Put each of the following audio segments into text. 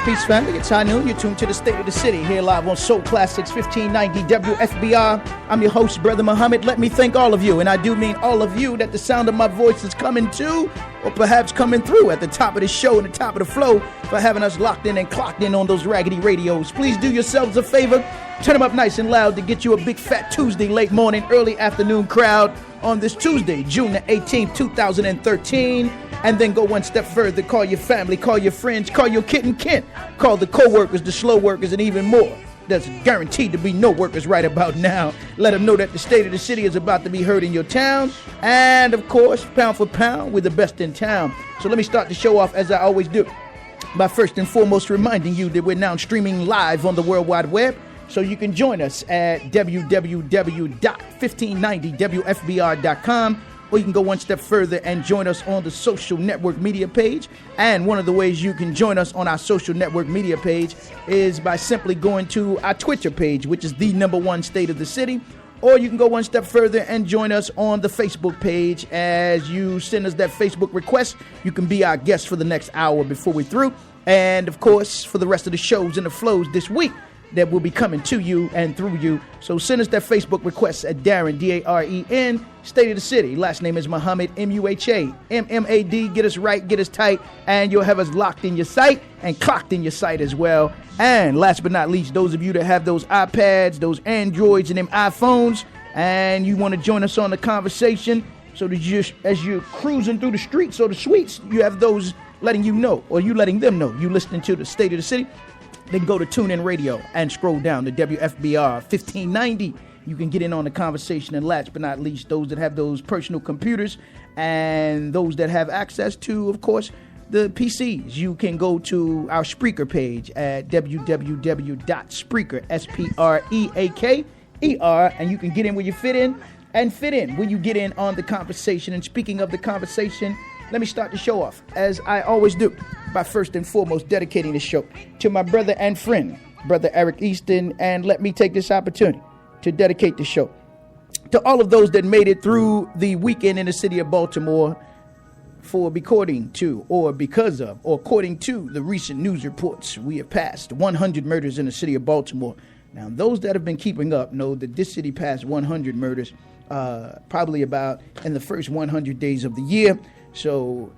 Peace, family. It's high noon. You're tuned to the State of the City here live on Soul Classics 1590 WFBR. I'm your host, Brother Muhammad. Let me thank all of you, and I do mean all of you, that the sound of my voice is coming to, or perhaps coming through at the top of the show and the top of the flow, for having us locked in and clocked in on those raggedy radios. Please do yourselves a favor. Turn them up nice and loud to get you a big fat Tuesday, late morning, early afternoon crowd on this Tuesday, June the 18th, 2013. And then go one step further. Call your family, call your friends, call your kid and kin, call the co-workers, the slow workers, and even more. There's guaranteed to be no workers right about now. Let them know that the State of the City is about to be heard in your town. And of course, pound for pound, we're the best in town. So let me start the show off as I always do, by first and foremost reminding you that we're now streaming live on the World Wide Web. So you can join us at www.1590wfbr.com. Or you can go one step further and join us on the social network media page. And one of the ways you can join us on our social network media page is by simply going to our Twitter page, which is the #1 State of the City. Or you can go one step further and join us on the Facebook page. As you send us that Facebook request, you can be our guest for the next hour before we're through. And of course, for the rest of the shows and the flows this week that will be coming to you and through you. So send us that Facebook request at Darren, D-A-R-E-N, State of the City. Last name is Muhammad, M-U-H-A, M-M-A-D. Get us right, get us tight, and you'll have us locked in your sight and clocked in your sight as well. And last but not least, those of you that have those iPads, those Androids, and them iPhones, and you want to join us on the conversation, so that as you're cruising through the streets or the suites, you have those letting you know, or you letting them know, you listening to the State of the City. Then go to TuneIn Radio and scroll down to WFBR 1590. You can get in on the conversation. And last but not least, those that have those personal computers and those that have access to, of course, the PCs, you can go to our Spreaker page at www.spreaker, S-P-R-E-A-K-E-R, and you can get in where you fit in and fit in when you get in on the conversation. And speaking of the conversation, let me start the show off, as I always do, by first and foremost dedicating the show to my brother and friend, Brother Eric Easton. And let me take this opportunity to dedicate the show to all of those that made it through the weekend in the city of Baltimore, for according to, or because of, or according to the recent news reports, we have passed 100 murders in the city of Baltimore. Now, those that have been keeping up know that this city passed 100 murders probably about in the first 100 days of the year. So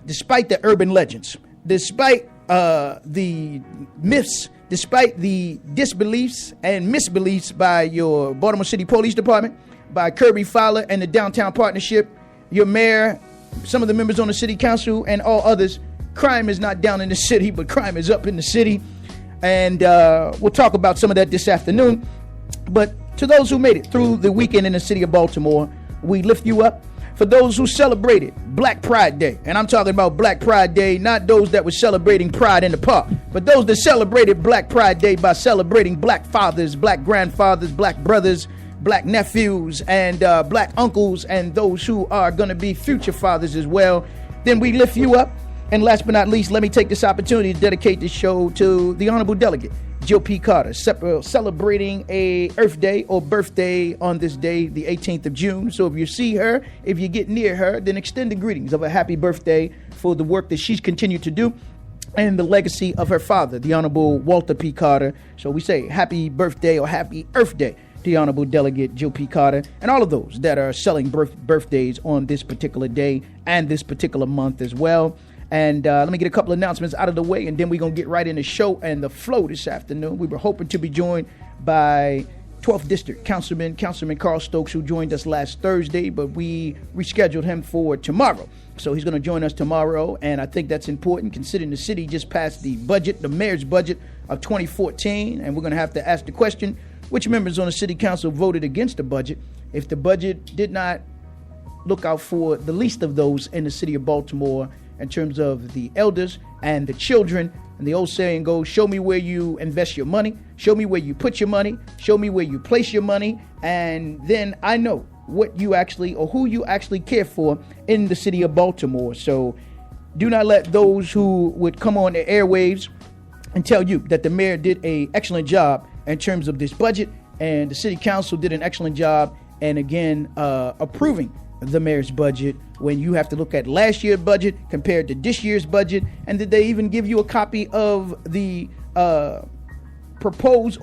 despite the urban legends, despite the myths, despite the disbeliefs and misbeliefs by your Baltimore City Police Department, by Kirby Fowler and the Downtown Partnership, your mayor, some of the members on the city council, and all others, crime is not down in the city, but crime is up in the city. And we'll talk about some of that this afternoon. But to those who made it through the weekend in the city of Baltimore, we lift you up. For those who celebrated Black Pride Day, and I'm talking about Black Pride Day, not those that were celebrating pride in the park, but those that celebrated Black Pride Day by celebrating black fathers, black grandfathers, black brothers, black nephews, and black uncles, and those who are going to be future fathers as well, then we lift you up. And last but not least, let me take this opportunity to dedicate this show to the Honorable Delegate Jill P. Carter, celebrating a Earth Day or birthday on this day, the 18th of June. So if you see her, if you get near her, then extend the greetings of a happy birthday for the work that she's continued to do and the legacy of her father, the Honorable Walter P. Carter. So we say happy birthday or happy Earth Day to the Honorable Delegate Jill P. Carter and all of those that are selling birthdays on this particular day and this particular month as well. And let me get a couple of announcements out of the way, and then we're going to get right in the show and the flow this afternoon. We were hoping to be joined by 12th District Councilman Carl Stokes, who joined us last Thursday, but we rescheduled him for tomorrow. So he's going to join us tomorrow, and I think that's important considering the city just passed the budget, the mayor's budget of 2014, and we're going to have to ask the question, which members on the city council voted against the budget if the budget did not look out for the least of those in the city of Baltimore, in terms of the elders and the children. And the old saying goes, show me where you invest your money, show me where you put your money, show me where you place your money, and then I know what you actually, or who you actually care for in the city of Baltimore. So do not let those who would come on the airwaves and tell you that the mayor did an excellent job in terms of this budget, and the city council did an excellent job, and again, approving the mayor's budget when you have to look at last year's budget compared to this year's budget? And did they even give you a copy of the proposed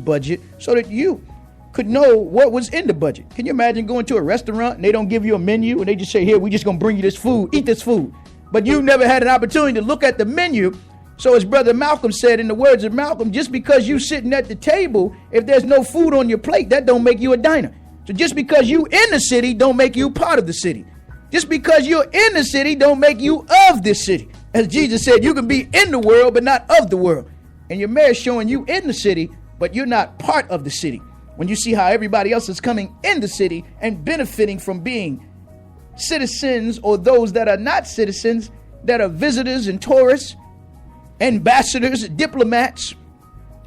budget so that you could know what was in the budget? Can you imagine going to a restaurant and they don't give you a menu and they just say, here, we just gonna bring you this food, eat this food. But you never had an opportunity to look at the menu. So as Brother Malcolm said, in the words of Malcolm, just because you sitting at the table, if there's no food on your plate, that don't make you a diner. So just because you in the city don't make you part of the city. Just because you're in the city don't make you of this city. As Jesus said, you can be in the world, but not of the world. And your mayor's showing you in the city, but you're not part of the city. When you see how everybody else is coming in the city and benefiting from being citizens, or those that are not citizens, that are visitors and tourists, ambassadors, diplomats,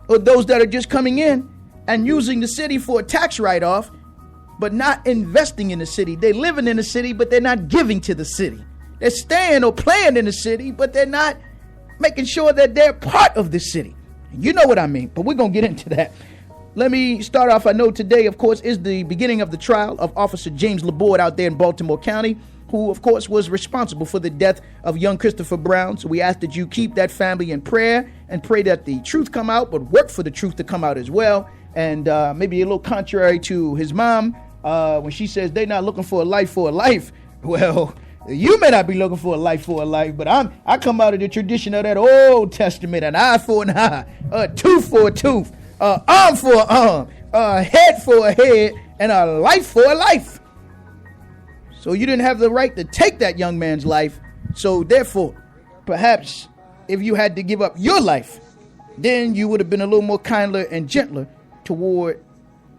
or those that are just coming in and using the city for a tax write-off, but not investing in the city. They're living in the city, but they're not giving to the city. They're staying or playing in the city, but they're not making sure that they're part of the city. You know what I mean, but we're going to get into that. Let me start off. I know today, of course, is the beginning of the trial of Officer James Laborde out there in Baltimore County, who, of course, was responsible for the death of young Christopher Brown. So we ask that you keep that family in prayer and pray that the truth come out, but work for the truth to come out as well. And maybe a little contrary to his mom, when she says they're not looking for a life for a life. Well, you may not be looking for a life for a life, but I come out of the tradition of that Old Testament: an eye for an eye, a tooth for a tooth, arm for an arm, a head for a head, and a life for a life. So you didn't have the right to take that young man's life. So therefore, perhaps if you had to give up your life, then you would have been a little more kinder and gentler toward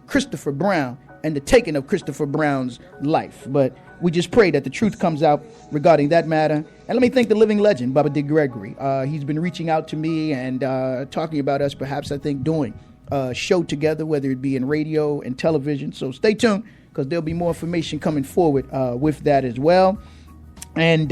Christopher Brown and the taking of Christopher Brown's life. But we just pray that the truth comes out regarding that matter. And let me thank the living legend, Baba D. Gregory. He's been reaching out to me and talking about us, perhaps, I think, doing a show together, whether it be in radio and television. So stay tuned, because there'll be more information coming forward with that as well. And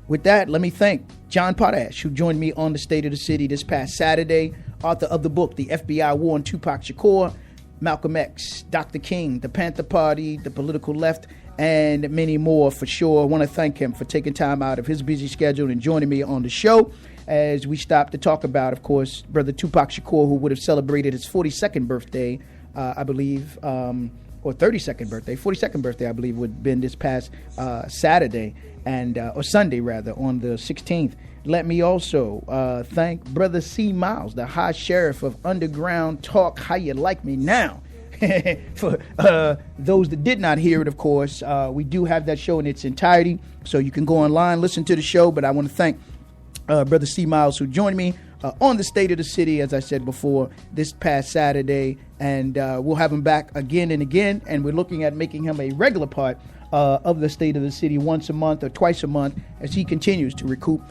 with that, let me thank John Potash, who joined me on the State of the City this past Saturday, author of the book, The FBI War on Tupac Shakur, Malcolm X, Dr. King, the Panther Party, the Political Left, and many more for sure. I want to thank him for taking time out of his busy schedule and joining me on the show as we stop to talk about, of course, Brother Tupac Shakur, who would have celebrated his 42nd birthday, I believe, or 32nd birthday, 42nd birthday, I believe, would have been this past Saturday, and or Sunday, rather, on the 16th. Let me also thank Brother C. Miles, the High Sheriff of Underground Talk, How You Like Me Now. For those that did not hear it, of course, we do have that show in its entirety, so you can go online, listen to the show. But I want to thank Brother C. Miles, who joined me on the State of the City, as I said before, this past Saturday. And we'll have him back again and again, and we're looking at making him a regular part of the State of the City once a month or twice a month as he continues to recoup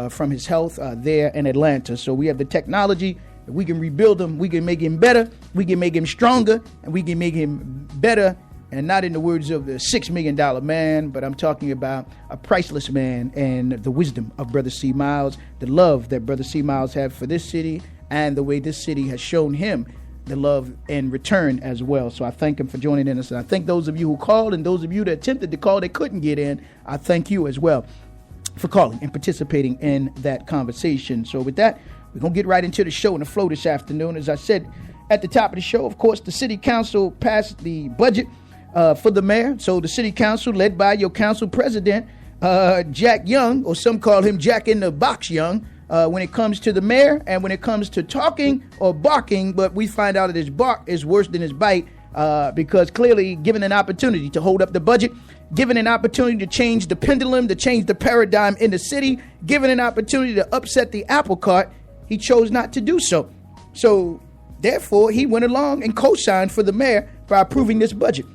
from his health there in Atlanta. So we have the technology. We can rebuild him. We can make him better. We can make him stronger, and we can make him better. And not in the words of the $6 million man, but I'm talking about a priceless man, and the wisdom of Brother C. Miles, the love that Brother C. Miles had for this city, and the way this city has shown him the love in return as well. So I thank him for joining in us. And I thank those of you who called, and those of you that attempted to call that couldn't get in. I thank you as well for calling and participating in that conversation. So with that, we're going to get right into the show and the flow this afternoon. As I said at the top of the show, of course, the city council passed the budget for the mayor. So the city council, led by your council president, Jack Young, or some call him Jack in the Box Young, when it comes to the mayor and when it comes to talking or barking. But we find out that his bark is worse than his bite, because clearly given an opportunity to hold up the budget, given an opportunity to change the pendulum, to change the paradigm in the city, given an opportunity to upset the apple cart, he chose not to do so. So therefore, he went along and co-signed for the mayor by approving this budget.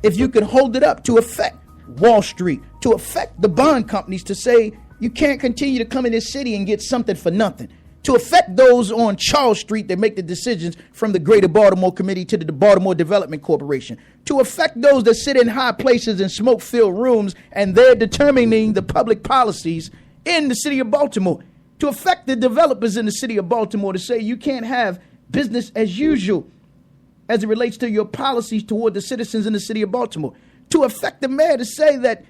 If you can hold it up to affect Wall Street, to affect the bond companies, to say you can't continue to come in this city and get something for nothing, to affect those on Charles Street that make the decisions from the Greater Baltimore Committee to the Baltimore Development Corporation, to affect those that sit in high places in smoke-filled rooms and they're determining the public policies in the city of Baltimore, to affect the developers in the city of Baltimore, to say you can't have business as usual as it relates to your policies toward the citizens in the city of Baltimore, to affect the mayor to say that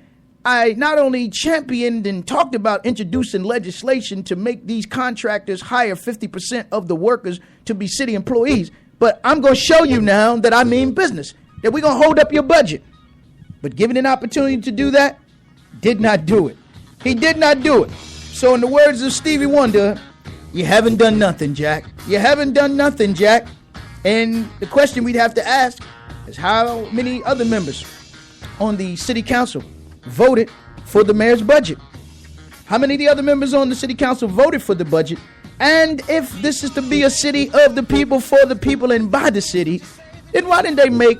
I not only championed and talked about introducing legislation to make these contractors hire 50% of the workers to be city employees, but I'm going to show you now that I mean business, that we're going to hold up your budget. But given an opportunity to do that, did not do it. He did not do it. So in the words of Stevie Wonder, you haven't done nothing, Jack. You haven't done nothing, Jack. And the question we'd have to ask is how many other members on the city council voted for the mayor's budget? How many of the other members on the city council voted for the budget? And if this is to be a city of the people, for the people, and by the city, then why didn't they make,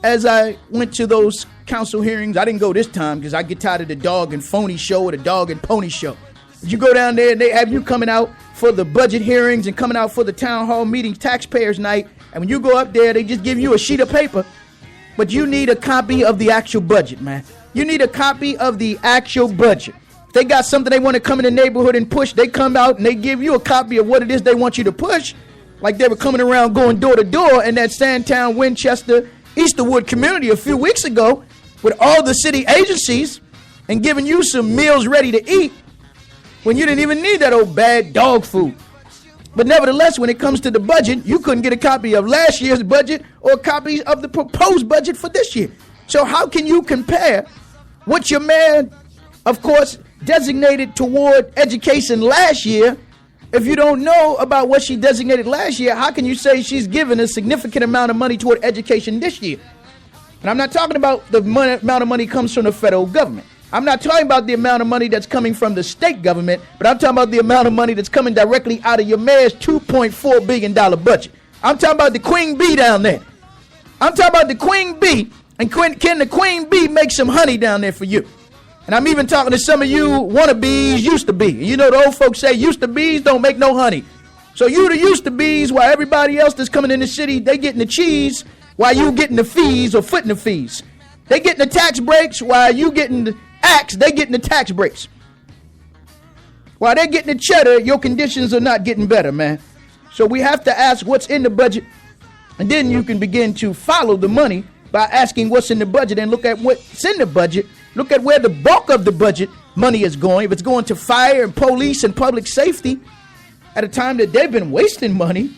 as I went to those council hearings, I didn't go this time because I get tired of the dog and phony show or the dog and pony show. But you go down there and they have you coming out for the budget hearings and coming out for the town hall meetings, taxpayers night. And when you go up there, they just give you a sheet of paper. But you need a copy of the actual budget, man. You need a copy of the actual budget. If they got something they want to come in the neighborhood and push, they come out and they give you a copy of what it is they want you to push. Like they were coming around going door to door in that Sandtown, Winchester, Easterwood community a few weeks ago with all the city agencies and giving you some meals ready to eat when you didn't even need that old bad dog food. But nevertheless, when it comes to the budget, you couldn't get a copy of last year's budget or copies of the proposed budget for this year. So how can you compare what your mayor, of course, designated toward education last year? If you don't know about what she designated last year, how can you say she's given a significant amount of money toward education this year? And I'm not talking about the amount of money comes from the federal government. I'm not talking about the amount of money that's coming from the state government, but I'm talking about the amount of money that's coming directly out of your mayor's $2.4 billion budget. I'm talking about the queen bee down there. I'm talking about the queen bee. And can the queen bee make some honey down there for you? And I'm even talking to some of you wannabes used to be. You know the old folks say used to bees don't make no honey. So you the used to bees, while everybody else that's coming in the city, they getting the cheese while you getting the fees or footing the fees. They getting the tax breaks while you getting the axe, they getting the tax breaks. While they getting the cheddar, your conditions are not getting better, man. So we have to ask what's in the budget, and then you can begin to follow the money by asking what's in the budget and look at what's in the budget. Look at where the bulk of the budget money is going. If it's going to fire and police and public safety at a time that they've been wasting money,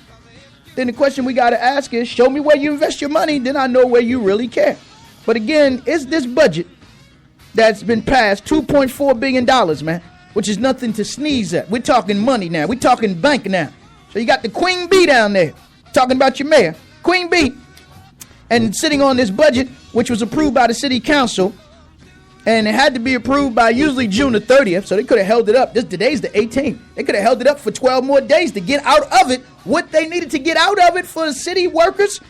then the question we got to ask is, show me where you invest your money, then I know where you really care. But again, is this budget that's been passed $2.4 billion, man, which is nothing to sneeze at. We're talking money now. We're talking bank now. So you got the queen bee down there talking about your mayor, queen bee, and sitting on this budget, which was approved by the city council, and it had to be approved by usually June the 30th, so they could have held it up. Today's the 18th. They could have held it up for 12 more days to get out of it what they needed to get out of it for the city workers,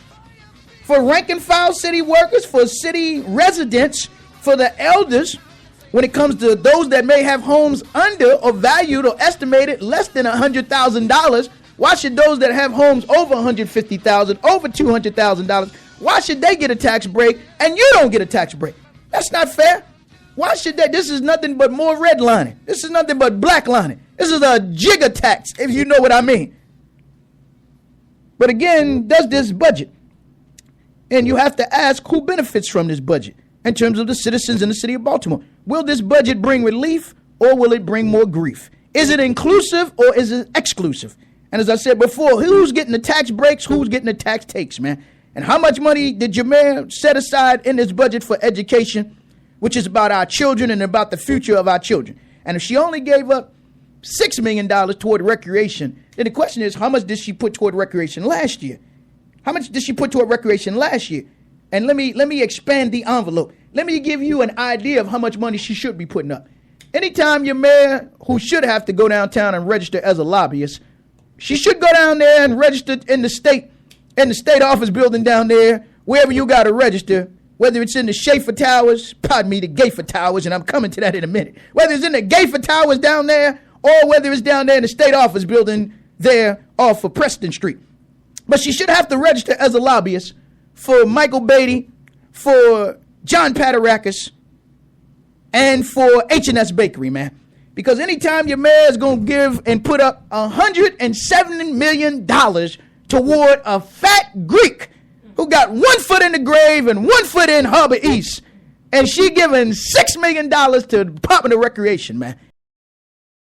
for rank and file city workers, for city residents, for the elders, when it comes to those that may have homes under or valued or estimated less than $100,000. Why should those that have homes over $150,000, over $200,000, why should they get a tax break and you don't get a tax break? That's not fair. Why should they? This is nothing but more redlining. This is nothing but blacklining. This is a jigger tax, if you know what I mean. But again, does this budget, and you have to ask who benefits from this budget in terms of the citizens in the city of Baltimore. Will this budget bring relief or will it bring more grief? Is it inclusive or is it exclusive? And as I said before, who's getting the tax breaks? Who's getting the tax takes, man? And how much money did your mayor set aside in this budget for education, which is about our children and about the future of our children? And if she only gave up $6 million toward recreation, then the question is, how much did she put toward recreation last year? How much did she put toward recreation last year? And let me expand the envelope. Let me give you an idea of how much money she should be putting up. Anytime your mayor, who should have to go downtown and register as a lobbyist, she should go down there and register in the state office building down there, wherever you got to register, whether it's in the Schaefer Towers, pardon me, the Gayfer Towers, and I'm coming to that in a minute, whether it's in the Gayfer Towers down there or whether it's down there in the state office building there off of Preston Street. But she should have to register as a lobbyist for Michael Beatty, for John Patarakis, and for H&S Bakery, man. Because anytime your mayor is going to give and put up $170 million toward a fat Greek who got one foot in the grave and one foot in Harbor East, And she giving $6 million to the Department of Recreation, man.